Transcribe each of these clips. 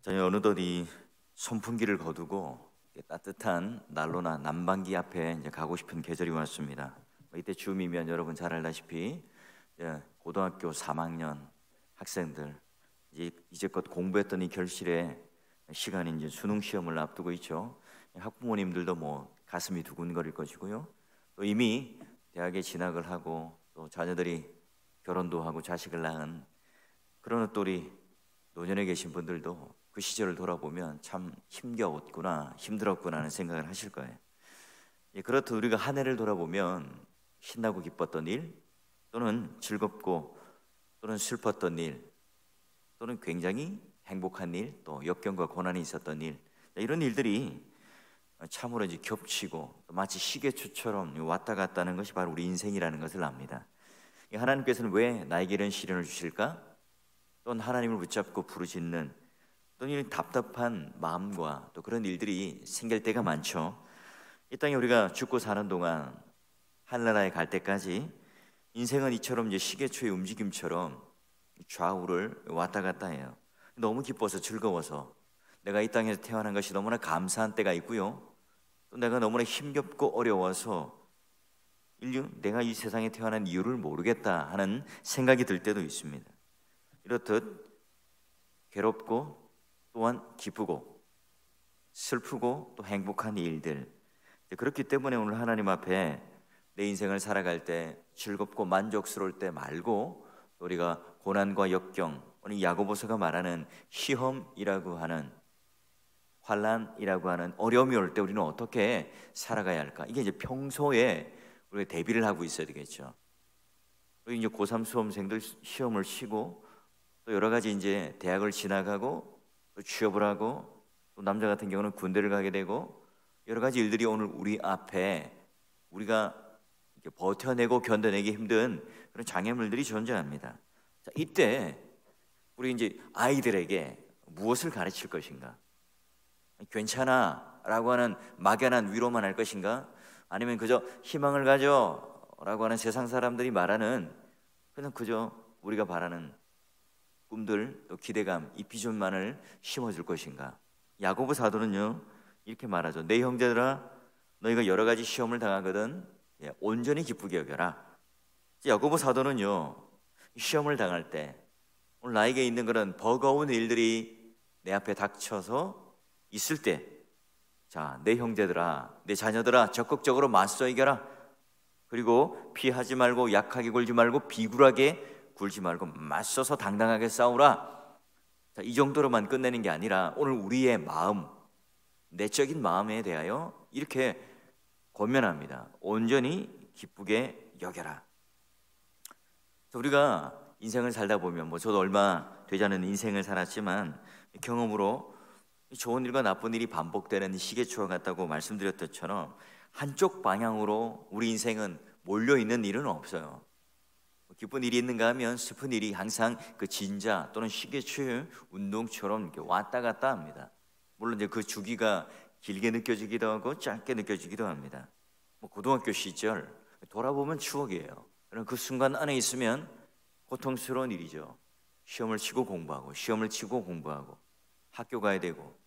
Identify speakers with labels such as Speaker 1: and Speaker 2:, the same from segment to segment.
Speaker 1: 저희 어느덧 이 선풍기를 거두고 따뜻한 난로나 난방기 앞에 이제 가고 싶은 계절이 왔습니다. 이때 줌이면 여러분 잘 알다시피 고등학교 3학년 학생들 이제껏 공부했던 이 결실의 시간이 이제 수능 시험을 앞두고 있죠. 학부모님들도 뭐 가슴이 두근거릴 것이고요. 또 이미 대학에 진학을 하고 또 자녀들이 결혼도 하고 자식을 낳은 그런 또 우리 노년에 계신 분들도 그 시절을 돌아보면 참 힘겨웠구나, 힘들었구나 하는 생각을 하실 거예요. 그렇듯 우리가 한 해를 돌아보면 신나고 기뻤던 일, 또는 즐겁고 또는 슬펐던 일, 또는 굉장히 행복한 일, 또 역경과 고난이 있었던 일, 이런 일들이 참으로 이제 겹치고 마치 시계추처럼 왔다 갔다 하는 것이 바로 우리 인생이라는 것을 압니다. 하나님께서는 왜 나에게 이런 시련을 주실까? 또는 하나님을 붙잡고 부르짖는 또는 이런 답답한 마음과 또 그런 일들이 생길 때가 많죠. 이 땅에 우리가 죽고 사는 동안 하늘나라에 갈 때까지 인생은 이처럼 이제 시계초의 움직임처럼 좌우를 왔다 갔다 해요. 너무 기뻐서 즐거워서 내가 이 땅에서 태어난 것이 너무나 감사한 때가 있고요. 또 내가 너무나 힘겹고 어려워서 내가 이 세상에 태어난 이유를 모르겠다 하는 생각이 들 때도 있습니다. 이렇듯 괴롭고 또한 기쁘고 슬프고 또 행복한 일들, 그렇기 때문에 오늘 하나님 앞에 내 인생을 살아갈 때 즐겁고 만족스러울 때 말고 우리가 고난과 역경, 오늘 야고보서가 말하는 시험이라고 하는 환난이라고 하는 어려움이 올 때 우리는 어떻게 살아가야 할까? 이게 이제 평소에 우리가 대비를 하고 있어야 되겠죠. 그리고 이제 고3 수험생들 시험을 치고 또 여러 가지 이제 대학을 진학하고 또 취업을 하고 또 남자 같은 경우는 군대를 가게 되고 여러 가지 일들이 오늘 우리 앞에 우리가 이렇게 버텨내고 견뎌내기 힘든 그런 장애물들이 존재합니다. 자, 이때 우리 이제 아이들에게 무엇을 가르칠 것인가? 괜찮아 라고 하는 막연한 위로만 할 것인가? 아니면 그저 희망을 가져 라고 하는 세상 사람들이 말하는 그냥 그저 우리가 바라는 꿈들 또 기대감 이 비전만을 심어줄 것인가? 야고보 사도는요 이렇게 말하죠. 내 형제들아 너희가 여러 가지 시험을 당하거든 온전히 기쁘게 여겨라. 야고보 사도는요 시험을 당할 때 오늘 나에게 있는 그런 버거운 일들이 내 앞에 닥쳐서 있을 때 자, 내 형제들아 내 자녀들아 적극적으로 맞서 이겨라. 그리고 피하지 말고 약하게 굴지 말고 비굴하게 굴지 말고 맞서서 당당하게 싸우라. 자, 이 정도로만 끝내는 게 아니라 오늘 우리의 마음, 내적인 마음에 대하여 이렇게 권면합니다. 온전히 기쁘게 여겨라. 우리가 인생을 살다 보면 뭐 저도 얼마 되지 않은 인생을 살았지만 경험으로 좋은 일과 나쁜 일이 반복되는 시계추와 같다고 말씀드렸던 것처럼 한쪽 방향으로 우리 인생은 몰려있는 일은 없어요. 기쁜 일이 있는가 하면 슬픈 일이 항상 그 진자 또는 시계추 운동처럼 이렇게 왔다 갔다 합니다. 물론 이제 그 주기가 길게 느껴지기도 하고 짧게 느껴지기도 합니다. 뭐 고등학교 시절 돌아보면 추억이에요. 그럼 그 순간 안에 있으면 고통스러운 일이죠. 시험을 치고 공부하고 시험을 치고 공부하고 학교 가야 되고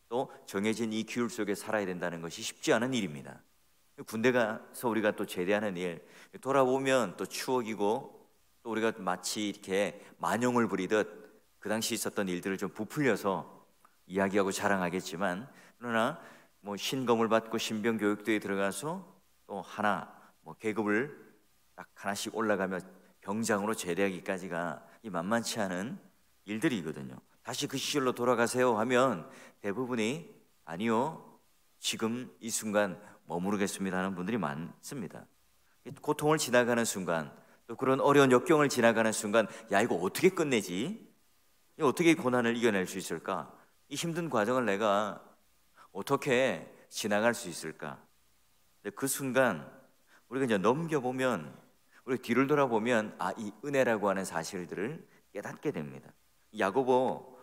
Speaker 1: 또 정해진 이 규율 속에 살아야 된다는 것이 쉽지 않은 일입니다. 군대 가서 우리가 또 제대하는 일 돌아보면 또 추억이고 또 우리가 마치 이렇게 만용을 부리듯 그 당시 있었던 일들을 좀 부풀려서 이야기하고 자랑하겠지만 그러나 뭐 신검을 받고 신병 교육대에 들어가서 또 하나 뭐 계급을 딱 하나씩 올라가며 병장으로 제대하기까지가 이 만만치 않은 일들이거든요. 다시 그 시절로 돌아가세요 하면 대부분이 아니요 지금 이 순간 머무르겠습니다 하는 분들이 많습니다. 고통을 지나가는 순간 또 그런 어려운 역경을 지나가는 순간 야 이거 어떻게 끝내지? 이거 어떻게 고난을 이겨낼 수 있을까? 이 힘든 과정을 내가 어떻게 지나갈 수 있을까? 그 순간 우리가 이제 넘겨보면 우리 뒤를 돌아보면 이 은혜라고 하는 사실들을 깨닫게 됩니다. 야고보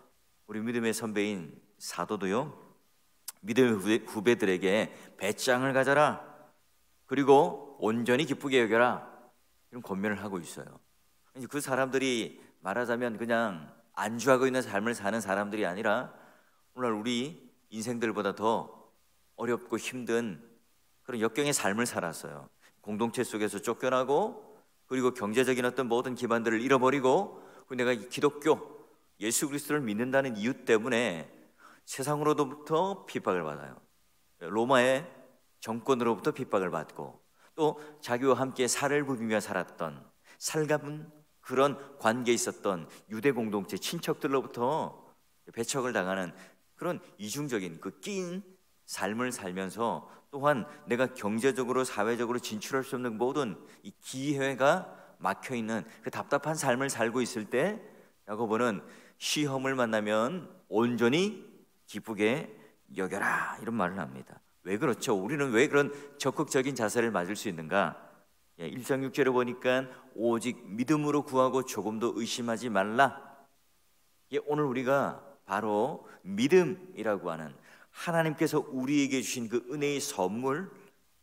Speaker 1: 우리 믿음의 선배인 사도도요 믿음의 후배들에게 배짱을 가져라 그리고 온전히 기쁘게 여겨라 이런 권면을 하고 있어요. 그 사람들이 말하자면 그냥 안주하고 있는 삶을 사는 사람들이 아니라 오늘날 우리 인생들보다 더 어렵고 힘든 그런 역경의 삶을 살았어요. 공동체 속에서 쫓겨나고, 그리고 경제적인 어떤 모든 기반들을 잃어버리고, 그리고 내가 이 기독교 예수 그리스도를 믿는다는 이유 때문에 세상으로부터 핍박을 받아요. 로마의 정권으로부터 핍박을 받고, 또 자기와 함께 살을 부비며 살았던 살갑은 그런 관계에 있었던 유대 공동체 친척들로부터 배척을 당하는 그런 이중적인 그 끼인 삶을 살면서, 또한 내가 경제적으로 사회적으로 진출할 수 없는 모든 이 기회가 막혀있는 그 답답한 삶을 살고 있을 때, 야고보는 시험을 만나면 온전히 기쁘게 여겨라, 이런 말을 합니다. 왜 그렇죠? 우리는 왜 그런 적극적인 자세를 맞을 수 있는가? 1장 6절에 보니까 오직 믿음으로 구하고 조금도 의심하지 말라. 오늘 우리가 바로 믿음이라고 하는 하나님께서 우리에게 주신 그 은혜의 선물,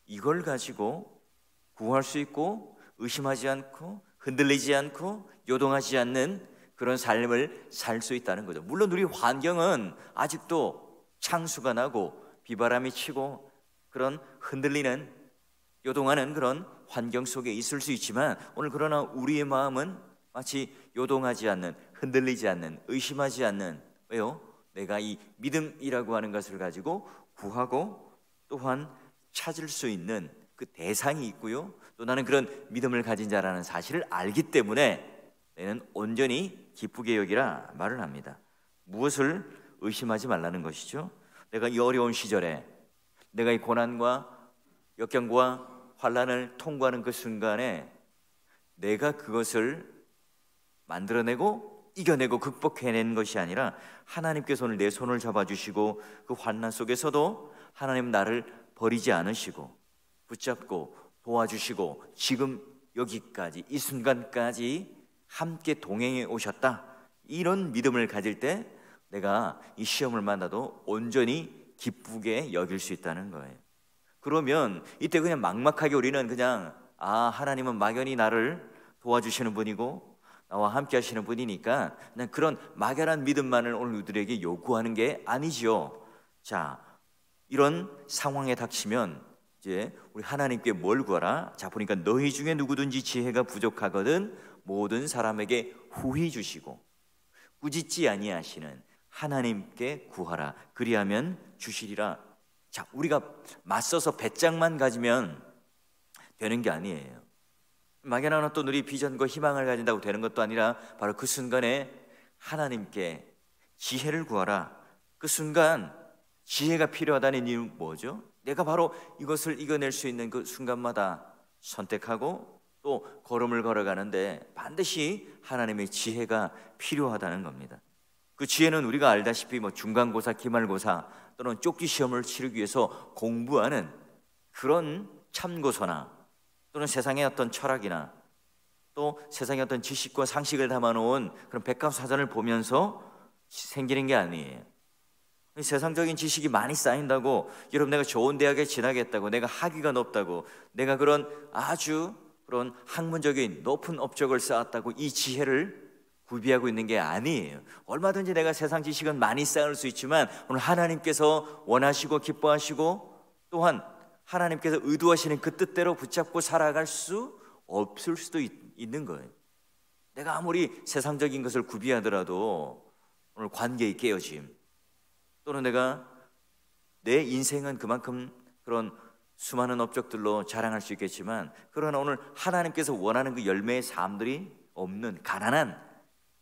Speaker 1: 이걸 가지고 구할 수 있고 의심하지 않고 흔들리지 않고 요동하지 않는 그런 삶을 살 수 있다는 거죠. 물론 우리 환경은 아직도 창수가 나고 비바람이 치고 그런 흔들리는, 요동하는 그런 환경 속에 있을 수 있지만, 오늘 그러나 우리의 마음은 마치 요동하지 않는, 흔들리지 않는, 의심하지 않는, 왜요? 내가 이 믿음이라고 하는 것을 가지고 구하고 또한 찾을 수 있는 그 대상이 있고요, 또 나는 그런 믿음을 가진 자라는 사실을 알기 때문에 너는 온전히 기쁘게 여기라 말을 합니다. 무엇을 의심하지 말라는 것이죠? 내가 이 어려운 시절에, 내가 이 고난과 역경과 환난을 통과하는 그 순간에 내가 그것을 만들어내고 이겨내고 극복해낸 것이 아니라, 하나님께서 오늘 내 손을 잡아주시고 그 환난 속에서도 하나님 나를 버리지 않으시고 붙잡고 도와주시고 지금 여기까지, 이 순간까지 함께 동행해 오셨다, 이런 믿음을 가질 때 내가 이 시험을 만나도 온전히 기쁘게 여길 수 있다는 거예요. 그러면 이때 그냥 막막하게 우리는 그냥 하나님은 막연히 나를 도와주시는 분이고 나와 함께 하시는 분이니까 그냥 그런 막연한 믿음만을 오늘 우리들에게 요구하는 게 아니지요. 자, 이런 상황에 닥치면 이제 우리 하나님께 뭘 구하라? 자, 보니까 너희 중에 누구든지 지혜가 부족하거든 모든 사람에게 후히 주시고 꾸짖지 아니하시는 하나님께 구하라, 그리하면 주시리라. 자, 우리가 맞서서 배짱만 가지면 되는 게 아니에요. 막연한 어떤 우리 비전과 희망을 가진다고 되는 것도 아니라, 바로 그 순간에 하나님께 지혜를 구하라. 그 순간 지혜가 필요하다는 이유 뭐죠? 내가 바로 이것을 이겨낼 수 있는 그 순간마다 선택하고 또 걸음을 걸어가는데 반드시 하나님의 지혜가 필요하다는 겁니다. 그 지혜는 우리가 알다시피 중간고사, 기말고사 또는 쪽지 시험을 치르기 위해서 공부하는 그런 참고서나, 또는 세상의 어떤 철학이나 또 세상의 어떤 지식과 상식을 담아놓은 그런 백과사전을 보면서 생기는 게 아니에요. 세상적인 지식이 많이 쌓인다고 여러분 내가 좋은 대학에 진학했다고, 내가 학위가 높다고, 내가 그런 아주 그런 학문적인 높은 업적을 쌓았다고 이 지혜를 구비하고 있는 게 아니에요. 얼마든지 내가 세상 지식은 많이 쌓을 수 있지만 오늘 하나님께서 원하시고 기뻐하시고 또한 하나님께서 의도하시는 그 뜻대로 붙잡고 살아갈 수 없을 수도 있는 거예요. 내가 아무리 세상적인 것을 구비하더라도 오늘 관계의 깨어짐, 또는 내가 내 인생은 그만큼 그런 수많은 업적들로 자랑할 수 있겠지만, 그러나 오늘 하나님께서 원하는 그 열매의 삶들이 없는 가난한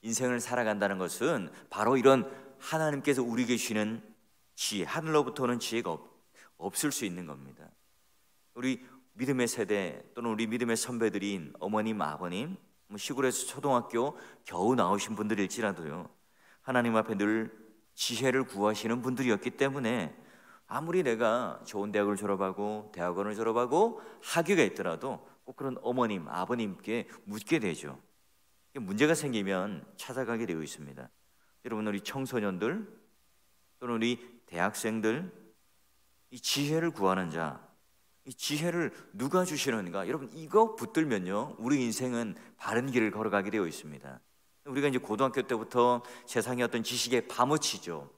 Speaker 1: 인생을 살아간다는 것은 바로 이런 하나님께서 우리에게 주시는 지혜, 하늘로부터 오는 지혜가 없을 수 있는 겁니다. 우리 믿음의 세대 또는 우리 믿음의 선배들인 어머님, 아버님, 시골에서 초등학교 겨우 나오신 분들일지라도요, 하나님 앞에 늘 지혜를 구하시는 분들이었기 때문에 아무리 내가 좋은 대학을 졸업하고 대학원을 졸업하고 학위가 있더라도 꼭 그런 어머님, 아버님께 묻게 되죠. 문제가 생기면 찾아가게 되어 있습니다. 여러분, 우리 청소년들 또는 우리 대학생들, 이 지혜를 구하는 자, 이 지혜를 누가 주시는가? 여러분, 이거 붙들면요 우리 인생은 바른 길을 걸어가게 되어 있습니다. 우리가 이제 고등학교 때부터 세상의 어떤 지식에 파묻히죠.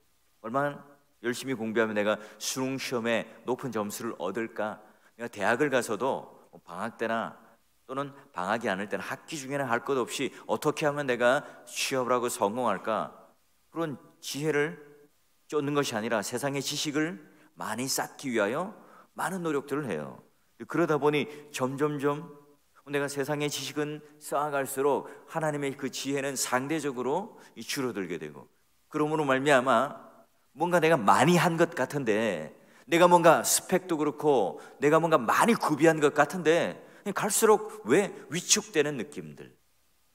Speaker 1: 얼마나 열심히 공부하면 내가 수능 시험에 높은 점수를 얻을까? 내가 대학을 가서도 방학 때나 또는 방학이 아닐 때는 학기 중에는 할 것 없이 어떻게 하면 내가 취업을 하고 성공할까? 그런 지혜를 쫓는 것이 아니라 세상의 지식을 많이 쌓기 위하여 많은 노력들을 해요. 그러다 보니 점점점 내가 세상의 지식은 쌓아갈수록 하나님의 그 지혜는 상대적으로 줄어들게 되고, 그러므로 말미암아 뭔가 내가 많이 한 것 같은데, 내가 뭔가 스펙도 그렇고 내가 뭔가 많이 구비한 것 같은데 갈수록 왜 위축되는 느낌들,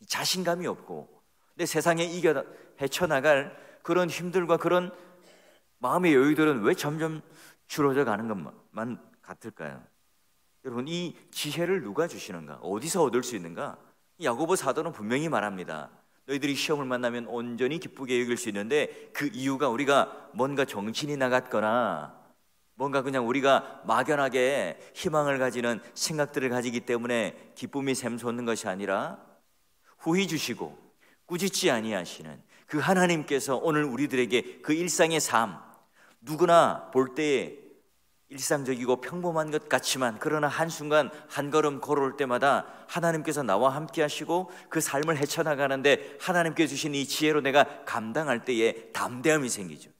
Speaker 1: 자신감이 없고 내 세상에 이겨 헤쳐나갈 그런 힘들과 그런 마음의 여유들은 왜 점점 줄어져 가는 것만 같을까요? 여러분, 이 지혜를 누가 주시는가? 어디서 얻을 수 있는가? 야고보 사도는 분명히 말합니다. 너희들이 시험을 만나면 온전히 기쁘게 여길 수 있는데 그 이유가 우리가 뭔가 정신이 나갔거나 뭔가 그냥 우리가 막연하게 희망을 가지는 생각들을 가지기 때문에 기쁨이 샘솟는 것이 아니라 후히 주시고 꾸짖지 아니하시는 그 하나님께서 오늘 우리들에게 그 일상의 삶, 누구나 볼 때에 일상적이고 평범한 것 같지만 그러나 한순간 한 걸음 걸어올 때마다 하나님께서 나와 함께 하시고 그 삶을 헤쳐나가는데 하나님께 주신 이 지혜로 내가 감당할 때에 담대함이 생기죠.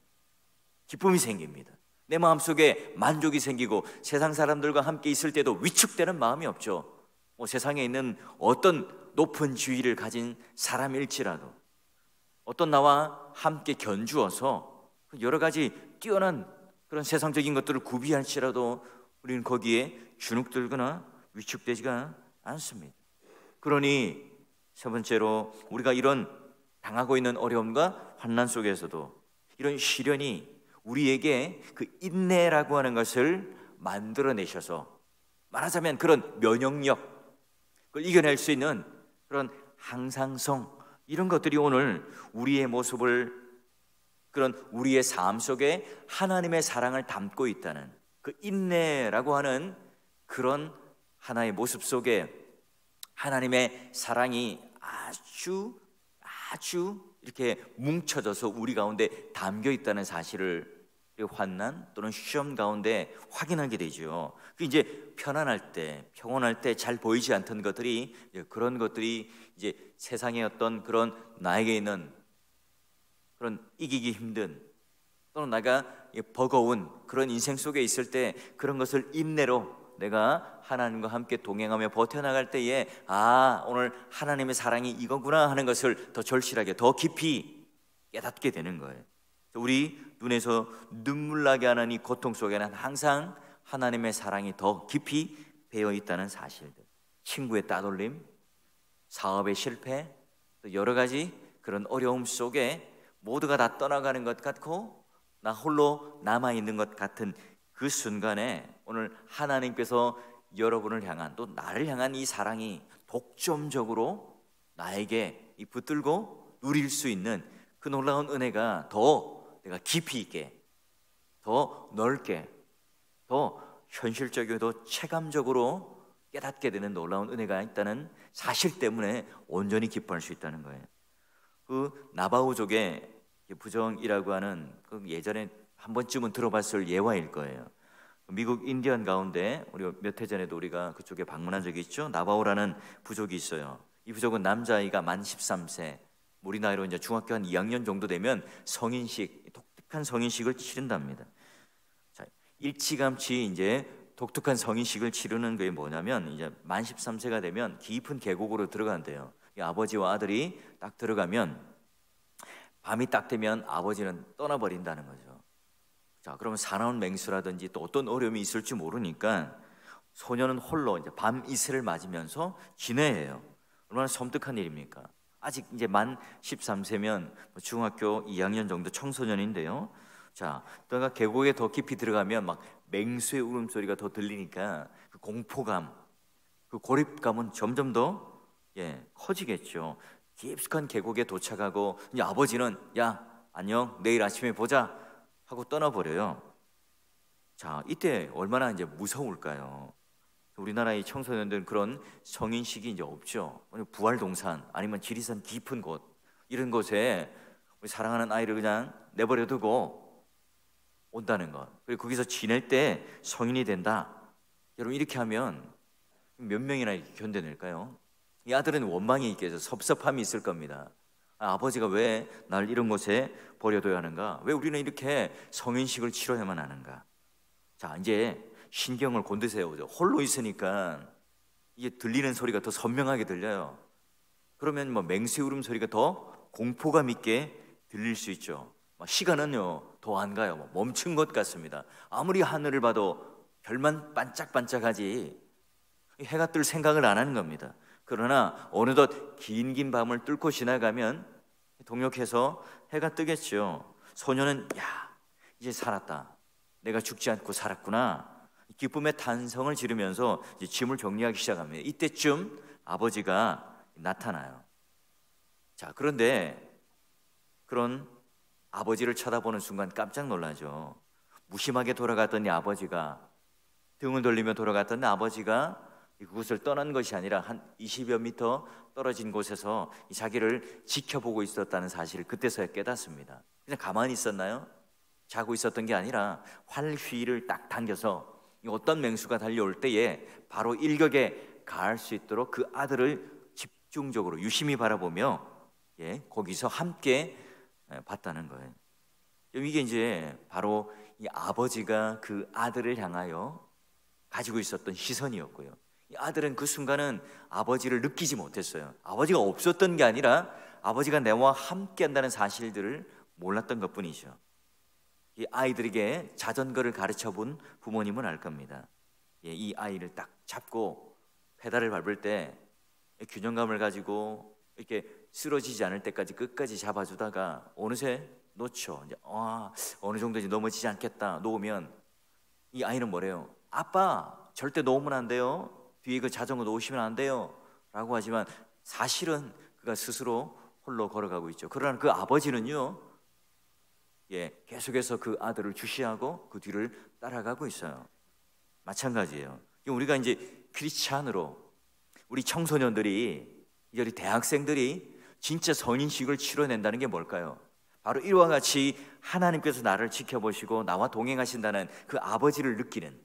Speaker 1: 기쁨이 생깁니다. 내 마음속에 만족이 생기고 세상 사람들과 함께 있을 때도 위축되는 마음이 없죠. 세상에 있는 어떤 높은 지위를 가진 사람일지라도, 어떤 나와 함께 견주어서 여러 가지 뛰어난 그런 세상적인 것들을 구비할지라도 우리는 거기에 주눅들거나 위축되지가 않습니다. 그러니 세 번째로, 우리가 이런 당하고 있는 어려움과 환난 속에서도 이런 시련이 우리에게 그 인내라고 하는 것을 만들어내셔서, 말하자면 그런 면역력, 그걸 이겨낼 수 있는 그런 항상성, 이런 것들이 오늘 우리의 모습을, 그런 우리의 삶 속에 하나님의 사랑을 담고 있다는 그 인내라고 하는 그런 하나의 모습 속에 하나님의 사랑이 아주 이렇게 뭉쳐져서 우리 가운데 담겨 있다는 사실을 환난 또는 시험 가운데 확인하게 되죠. 이제 편안할 때, 평온할 때 잘 보이지 않던 것들이, 그런 것들이 이제 세상의 어떤 그런 나에게 있는 그런 이기기 힘든 또는 내가 버거운 그런 인생 속에 있을 때 그런 것을 인내로 내가 하나님과 함께 동행하며 버텨나갈 때에 오늘 하나님의 사랑이 이거구나 하는 것을 더 절실하게, 더 깊이 깨닫게 되는 거예요. 우리 눈에서 눈물 나게 하는 이 고통 속에는 항상 하나님의 사랑이 더 깊이 배어 있다는 사실들, 친구의 따돌림, 사업의 실패, 또 여러 가지 그런 어려움 속에 모두가 다 떠나가는 것 같고 나 홀로 남아있는 것 같은 그 순간에 오늘 하나님께서 여러분을 향한, 또 나를 향한 이 사랑이 독점적으로 나에게 붙들고 누릴 수 있는 그 놀라운 은혜가 더 내가 깊이 있게, 더 넓게, 더 현실적이고 더 체감적으로 깨닫게 되는 놀라운 은혜가 있다는 사실 때문에 온전히 기뻐할 수 있다는 거예요. 그 나바우족의 부정이라고 하는, 그 예전에 한 번쯤은 들어봤을 예화일 거예요. 미국 인디언 가운데 우리 몇 해 전에도 우리가 그쪽에 방문한 적이 있죠. 나바오라는 부족이 있어요. 이 부족은 남자아이가 만 13세, 우리 나이로 이제 중학교 한 2학년 정도 되면 성인식, 독특한 성인식을 치른답니다. 자, 일찌감치 이제 독특한 성인식을 치르는 게 뭐냐면, 이제 만 13세가 되면 깊은 계곡으로 들어간대요. 아버지와 아들이 딱 들어가면 밤이 딱 되면 아버지는 떠나버린다는 거죠. 자, 그러면 사나운 맹수라든지 또 어떤 어려움이 있을지 모르니까 소녀는 홀로 이제 밤 이슬을 맞으면서 지내요. 얼마나 섬뜩한 일입니까? 아직 이제 만 13세면 중학교 2학년 정도 청소년인데요. 자, 내가 계곡에 더 깊이 들어가면 막 맹수의 울음소리가 더 들리니까 그 공포감, 그 고립감은 점점 더 커지겠죠. 깊숙한 계곡에 도착하고 이제 아버지는 야, 안녕, 내일 아침에 보자 하고 떠나버려요. 자, 이때 얼마나 이제 무서울까요? 우리나라의 청소년들은 그런 성인식이 이제 없죠. 부활동산 아니면 지리산 깊은 곳, 이런 곳에 우리 사랑하는 아이를 그냥 내버려 두고 온다는 것, 그리고 거기서 지낼 때 성인이 된다. 여러분, 이렇게 하면 몇 명이나 이렇게 견뎌낼까요? 이 아들은 원망이 있겠죠. 섭섭함이 있을 겁니다. 아버지가 왜 날 이런 곳에 버려둬야 하는가? 왜 우리는 이렇게 성인식을 치러야만 하는가? 자, 이제 신경을 곤두세요. 홀로 있으니까 이게 들리는 소리가 더 선명하게 들려요. 그러면 뭐 맹수의 울음소리가 더 공포감 있게 들릴 수 있죠. 시간은요 더 안 가요. 멈춘 것 같습니다. 아무리 하늘을 봐도 별만 반짝반짝하지 해가 뜰 생각을 안 하는 겁니다. 그러나 어느덧 긴 밤을 뚫고 지나가면 동역해서 해가 뜨겠죠. 소녀는 야, 이제 살았다. 내가 죽지 않고 살았구나. 기쁨의 탄성을 지르면서 이제 짐을 정리하기 시작합니다. 이때쯤 아버지가 나타나요. 자, 그런데 그런 아버지를 쳐다보는 순간 깜짝 놀라죠. 무심하게 돌아갔던 이 아버지가, 등을 돌리며 돌아갔던 아버지가 그곳을 떠난 것이 아니라 한 20여 미터 떨어진 곳에서 자기를 지켜보고 있었다는 사실을 그때서야 깨닫습니다. 그냥 가만히 있었나요? 자고 있었던 게 아니라 활휘를 딱 당겨서 어떤 맹수가 달려올 때에 바로 일격에 가할 수 있도록 그 아들을 집중적으로 유심히 바라보며 거기서 함께 봤다는 거예요. 이게 이제 바로 이 아버지가 그 아들을 향하여 가지고 있었던 시선이었고요. 이 아들은 그 순간은 아버지를 느끼지 못했어요. 아버지가 없었던 게 아니라 아버지가 내와 함께 한다는 사실들을 몰랐던 것뿐이죠. 이 아이들에게 자전거를 가르쳐 본 부모님은 알 겁니다. 이 아이를 딱 잡고 페달을 밟을 때 균형감을 가지고 이렇게 쓰러지지 않을 때까지 끝까지 잡아주다가 어느새 놓죠. 이제 어느 정도 이제 넘어지지 않겠다 놓으면 이 아이는 뭐래요? 아빠, 절대 놓으면 안 돼요. 뒤에 그 자전거 놓으시면 안 돼요. 라고 하지만 사실은 그가 스스로 홀로 걸어가고 있죠. 그러나 그 아버지는요, 계속해서 그 아들을 주시하고 그 뒤를 따라가고 있어요. 마찬가지예요. 우리가 이제 크리스찬으로 우리 청소년들이, 우리 대학생들이 진짜 성인식을 치러낸다는 게 뭘까요? 바로 이와 같이 하나님께서 나를 지켜보시고 나와 동행하신다는 그 아버지를 느끼는,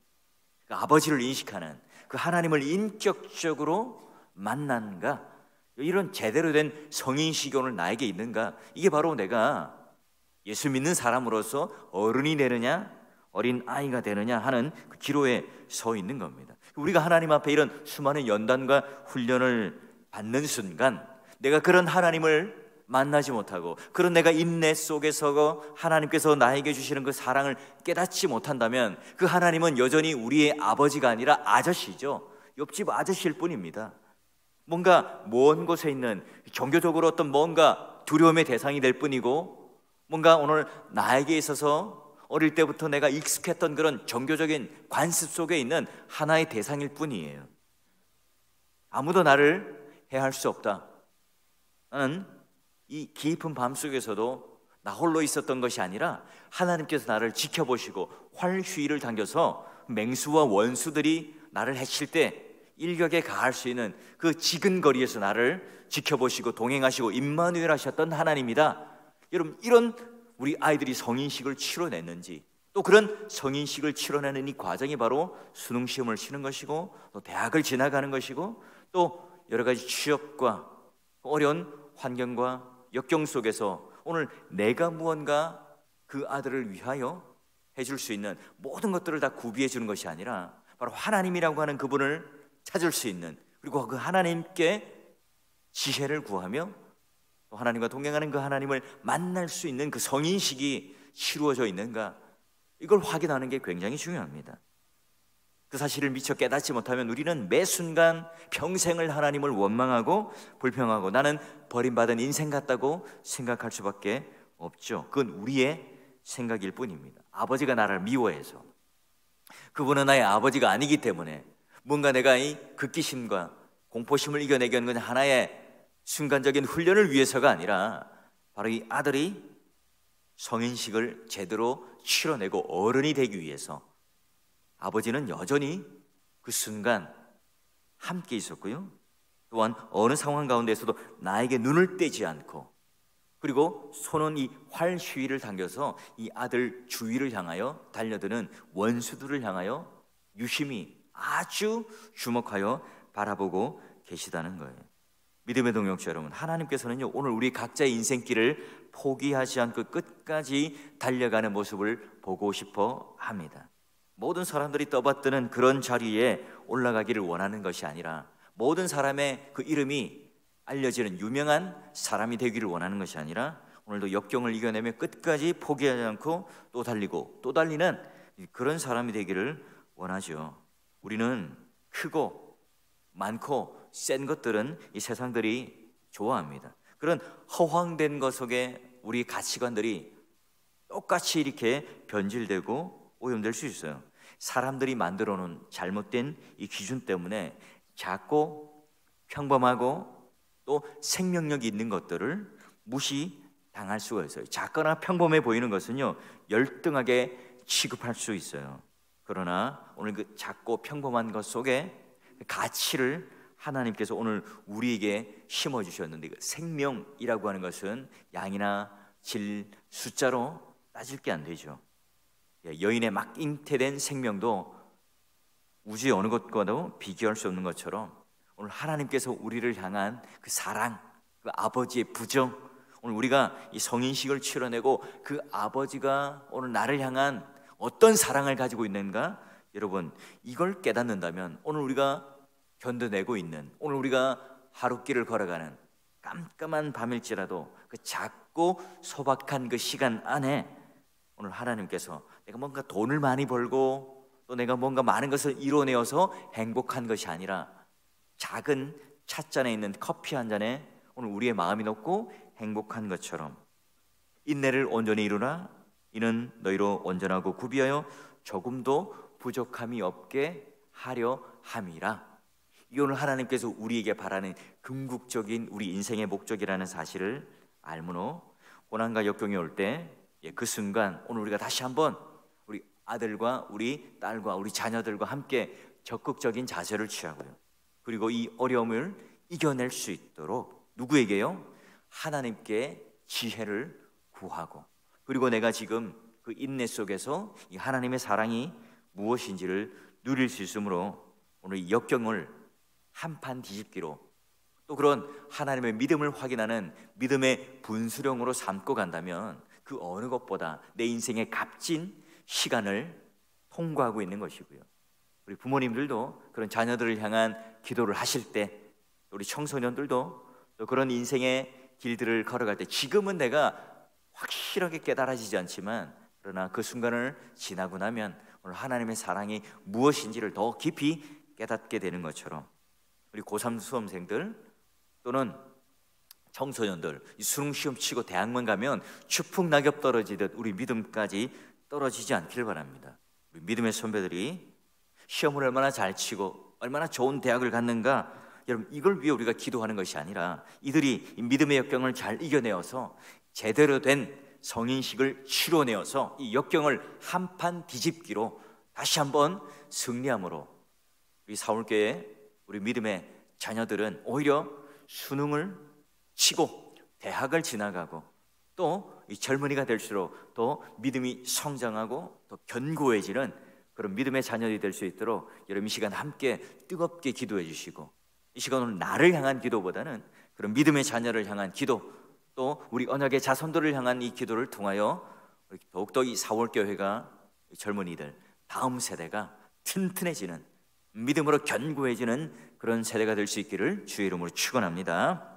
Speaker 1: 그 아버지를 인식하는, 그 하나님을 인격적으로 만난가? 이런 제대로 된 성인식이 오늘 나에게 있는가? 이게 바로 내가 예수 믿는 사람으로서 어른이 되느냐 어린 아이가 되느냐 하는 그 기로에 서 있는 겁니다. 우리가 하나님 앞에 이런 수많은 연단과 훈련을 받는 순간 내가 그런 하나님을 만나지 못하고 그런 내가 인내 속에서 하나님께서 나에게 주시는 그 사랑을 깨닫지 못한다면 그 하나님은 여전히 우리의 아버지가 아니라 아저씨죠. 옆집 아저씨일 뿐입니다. 뭔가 먼 곳에 있는, 종교적으로 어떤 뭔가 두려움의 대상이 될 뿐이고, 뭔가 오늘 나에게 있어서 어릴 때부터 내가 익숙했던 그런 종교적인 관습 속에 있는 하나의 대상일 뿐이에요. 아무도 나를 해할 수 없다. 나는 이 깊은 밤 속에서도 나 홀로 있었던 것이 아니라 하나님께서 나를 지켜보시고 활휘를 당겨서 맹수와 원수들이 나를 해칠 때 일격에 가할 수 있는 그 지근거리에서 나를 지켜보시고 동행하시고 임마누엘 하셨던 하나님이다. 여러분, 이런 우리 아이들이 성인식을 치러냈는지, 또 그런 성인식을 치러내는 이 과정이 바로 수능시험을 치는 것이고, 또 대학을 지나가는 것이고, 또 여러 가지 취업과 어려운 환경과 역경 속에서 오늘 내가 무언가 그 아들을 위하여 해줄 수 있는 모든 것들을 다 구비해 주는 것이 아니라 바로 하나님이라고 하는 그분을 찾을 수 있는, 그리고 그 하나님께 지혜를 구하며 또 하나님과 동행하는 그 하나님을 만날 수 있는 그 성인식이 치루어져 있는가, 이걸 확인하는 게 굉장히 중요합니다. 그 사실을 미처 깨닫지 못하면 우리는 매 순간 평생을 하나님을 원망하고 불평하고 나는 버림받은 인생 같다고 생각할 수밖에 없죠. 그건 우리의 생각일 뿐입니다. 아버지가 나를 미워해서, 그분은 나의 아버지가 아니기 때문에 뭔가 내가 이 극기심과 공포심을 이겨내기 위한 하나의 순간적인 훈련을 위해서가 아니라 바로 이 아들이 성인식을 제대로 치러내고 어른이 되기 위해서 아버지는 여전히 그 순간 함께 있었고요, 또한 어느 상황 가운데서도 나에게 눈을 떼지 않고 그리고 손은 이 활 휘위를 당겨서 이 아들 주위를 향하여 달려드는 원수들을 향하여 유심히 아주 주목하여 바라보고 계시다는 거예요. 믿음의 동역자 여러분, 하나님께서는요 오늘 우리 각자의 인생길을 포기하지 않고 끝까지 달려가는 모습을 보고 싶어 합니다. 모든 사람들이 떠받드는 그런 자리에 올라가기를 원하는 것이 아니라, 모든 사람의 그 이름이 알려지는 유명한 사람이 되기를 원하는 것이 아니라, 오늘도 역경을 이겨내며 끝까지 포기하지 않고 또 달리고 또 달리는 그런 사람이 되기를 원하죠. 우리는 크고 많고 센 것들은 이 세상들이 좋아합니다. 그런 허황된 것 속에 우리 가치관들이 똑같이 이렇게 변질되고 오염될 수 있어요. 사람들이 만들어 놓은 잘못된 이 기준 때문에 작고 평범하고 또 생명력이 있는 것들을 무시당할 수가 있어요. 작거나 평범해 보이는 것은요 열등하게 취급할 수 있어요. 그러나 오늘 그 작고 평범한 것 속에 가치를 하나님께서 오늘 우리에게 심어주셨는데, 그 생명이라고 하는 것은 양이나 질, 숫자로 따질 게 안 되죠. 여인의 막 잉태된 생명도 우주의 어느 것과도 비교할 수 없는 것처럼, 오늘 하나님께서 우리를 향한 그 사랑, 그 아버지의 부정, 오늘 우리가 이 성인식을 치러내고 그 아버지가 오늘 나를 향한 어떤 사랑을 가지고 있는가, 여러분 이걸 깨닫는다면 오늘 우리가 견뎌내고 있는, 오늘 우리가 하루길을 걸어가는 깜깜한 밤일지라도 그 작고 소박한 그 시간 안에 오늘 하나님께서 내가 뭔가 돈을 많이 벌고 또 내가 뭔가 많은 것을 이뤄내어서 행복한 것이 아니라, 작은 찻잔에 있는 커피 한 잔에 오늘 우리의 마음이 녹고 행복한 것처럼, 인내를 온전히 이루라, 이는 너희로 온전하고 구비하여 조금도 부족함이 없게 하려 함이라. 이 오늘 하나님께서 우리에게 바라는 궁극적인 우리 인생의 목적이라는 사실을 알므로 고난과 역경이 올 때 그 순간 오늘 우리가 다시 한번 우리 아들과 우리 딸과 우리 자녀들과 함께 적극적인 자세를 취하고요, 그리고 이 어려움을 이겨낼 수 있도록 누구에게요? 하나님께 지혜를 구하고, 그리고 내가 지금 그 인내 속에서 이 하나님의 사랑이 무엇인지를 누릴 수 있으므로 오늘 이 역경을 한판 뒤집기로, 또 그런 하나님의 믿음을 확인하는 믿음의 분수령으로 삼고 간다면 그 어느 것보다 내 인생의 값진 시간을 통과하고 있는 것이고요. 우리 부모님들도 그런 자녀들을 향한 기도를 하실 때, 우리 청소년들도 또 그런 인생의 길들을 걸어갈 때, 지금은 내가 확실하게 깨달아지지 않지만 그러나 그 순간을 지나고 나면 오늘 하나님의 사랑이 무엇인지를 더 깊이 깨닫게 되는 것처럼, 우리 고3 수험생들 또는 청소년들 수능 시험 치고 대학만 가면 추풍낙엽 떨어지듯 우리 믿음까지 떨어지지 않길 바랍니다. 우리 믿음의 선배들이 시험을 얼마나 잘 치고 얼마나 좋은 대학을 갔는가, 여러분 이걸 위해 우리가 기도하는 것이 아니라 이들이 이 믿음의 역경을 잘 이겨내어서 제대로 된 성인식을 치러내어서 이 역경을 한판 뒤집기로 다시 한번 승리함으로, 우리 사울교회 우리 믿음의 자녀들은 오히려 수능을 치고 대학을 지나가고 또 이 젊은이가 될수록 또 믿음이 성장하고 또 견고해지는 그런 믿음의 자녀들이 될 수 있도록 여러분 이 시간 함께 뜨겁게 기도해 주시고, 이 시간 오늘 나를 향한 기도보다는 그런 믿음의 자녀를 향한 기도, 또 우리 언약의 자손들을 향한 이 기도를 통하여 더욱더 이 사월교회가 젊은이들 다음 세대가 튼튼해지는, 믿음으로 견고해지는 그런 세대가 될 수 있기를 주의 이름으로 축원합니다.